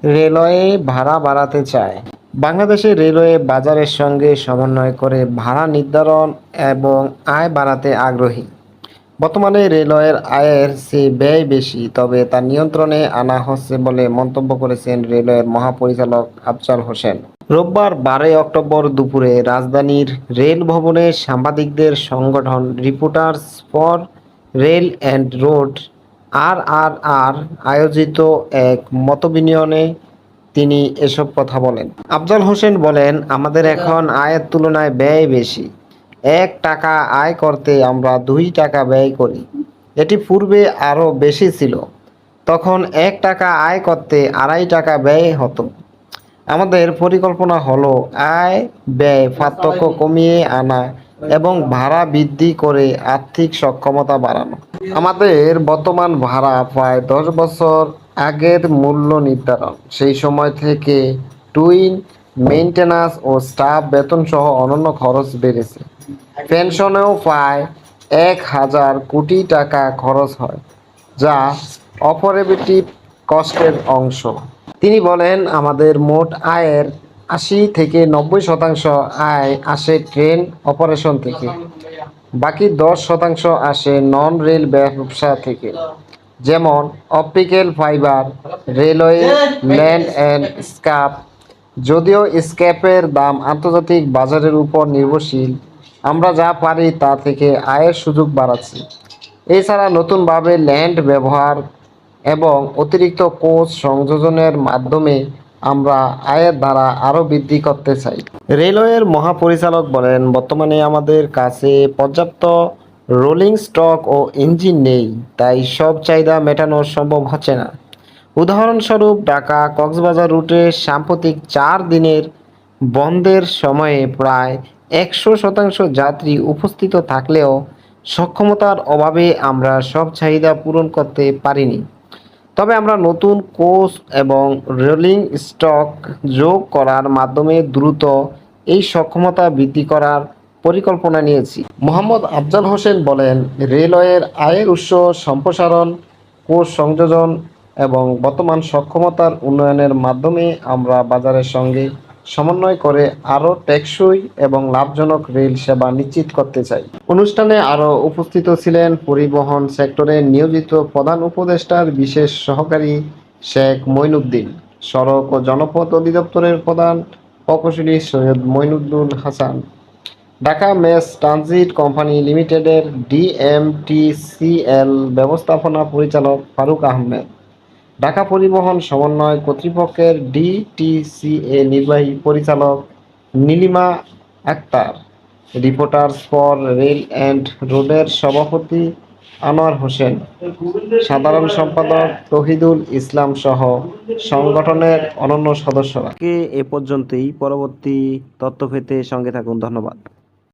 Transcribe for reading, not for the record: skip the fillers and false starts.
Railway ভাড়া বাড়াতে চায়। বাংলাদেশে রেলওয়ে বাজারের সঙ্গে সমন্বয় করে ভাড়া নির্ধারণ এবং আয় বাড়াতে আগ্রহী। বর্তমানে রেলওয়ের আয়ের চেয়ে ব্যয় বেশি, তবে তা নিয়ন্ত্রণে আনা হচ্ছে বলে মন্তব্য করেছেন রেলওয়ের মহাপরিচালক আফজাল হোসেন। রোববার 12 অক্টোবর দুপুরে রাজধানীর রেল ভবনে সাংবাদিকদের সংগঠন reporters for rail and road (RRR) আয়োজিত এক মতবিনিময়ে তিনি এসব কথা বলেন। আফজাল হোসেন বলেন, আমাদের এখন আয়ের তুলনায় ব্যয় বেশি। ৳১ আয় করতে আমরা ৳২ ব্যয় করি। এটি পূর্বে আরও বেশি ছিল। তখন ৳১ আয় করতে ৳২.৫ ব্যয় হতো। আমাদের পরিকল্পনা হলো আয় ব্যয় পার্থক্য কমিয়ে আনা এবং ভাড়া বৃদ্ধি করে আর্থিক সক্ষমতা বাড়ানো। আমাদের বর্তমান ভাড়া প্রায় ১০ বছর আগের মূল্য নির্ধারণ। সেই সময় থেকে টুইন, মেইনটেন্যান্স ও স্টাফ বেতনসহ অন্যান্য খরচ বেড়েছে। পেনশনেও প্রায় ৳১,০০০ কোটি খরচ হয়, যা অপারেটিভ কস্টের অংশ। তিনি বলেন, আমাদের মোট আয়ের ৮০-৯০% আয় আসে ট্রেন অপারেশন থেকে। বাকি ১০% আসে নন-রেল ব্যবসা থেকে, যেমন optical fibre, railway land and scrap. যদিও স্ক্র্যাপের দাম আন্তর্জাতিক বাজারের উপর নির্ভরশীল, আমরা যা পারি তা থেকে আয়ের সুযোগ বাড়াচ্ছি। এছাড়া নতুনভাবে ল্যান্ড ব্যবহার এবং অতিরিক্ত কোচ সংযোজনের মাধ্যমে আমরা আয়ের ধারা আরও বৃদ্ধি করতে চাই। রেলওয়ের মহাপরিচালক বলেন, বর্তমানে আমাদের কাছে পর্যাপ্ত রোলিং স্টক ও ইঞ্জিন নেই, তাই সব চাহিদা মেটানো সম্ভব হচ্ছে না। উদাহরণস্বরূপ, ঢাকা-কক্সবাজার রুটে সাম্প্রতিক ৪ দিনের বন্ধের সময়ে প্রায় ১০০% যাত্রী উপস্থিত থাকলেও সক্ষমতার অভাবে আমরা সব চাহিদা পূরণ করতে পারিনি। তবে আমরা নতুন কোচ এবং রোলিং স্টক যোগ করার মাধ্যমে দ্রুত এই সক্ষমতা বৃদ্ধি করার পরিকল্পনা নিয়েছি। মোহাম্মদ আফজাল হোসেন বলেন, রেলওয়ের আয়ের উৎস সম্প্রসারণ, কোচ সংযোজন এবং বর্তমান সক্ষমতার উন্নয়নের মাধ্যমে আমরা বাজারের সঙ্গে সমন্বয় করে আরও টেকসই এবং লাভজনক রেল সেবা নিশ্চিত করতে চাই। অনুষ্ঠানে আরও উপস্থিত ছিলেন পরিবহন সেক্টরে নিয়োজিত প্রধান উপদেষ্টার বিশেষ সহকারী শেখ মঈনুদ্দিন, সড়ক ও জনপথ অধিদপ্তরের প্রধান প্রকৌশলী Syed Moinuddul Hasan, Dhaka mass transit company লিমিটেডের DMTCL ব্যবস্থাপনা পরিচালক ফারুক আহমেদ, ঢাকা পরিবহন সমন্বয় কর্তৃপক্ষের DTCA নির্বাহী পরিচালক Nilima Akter, reporters for rail and রোডের সভাপতি আনোয়ার হোসেন, সাধারণ সম্পাদক তৌহিদুল ইসলাম সহ সংগঠনের অন্যান্য সদস্যরা। এ পর্যন্তই। পরবর্তী তথ্য পেতে সঙ্গে থাকুন। ধন্যবাদ।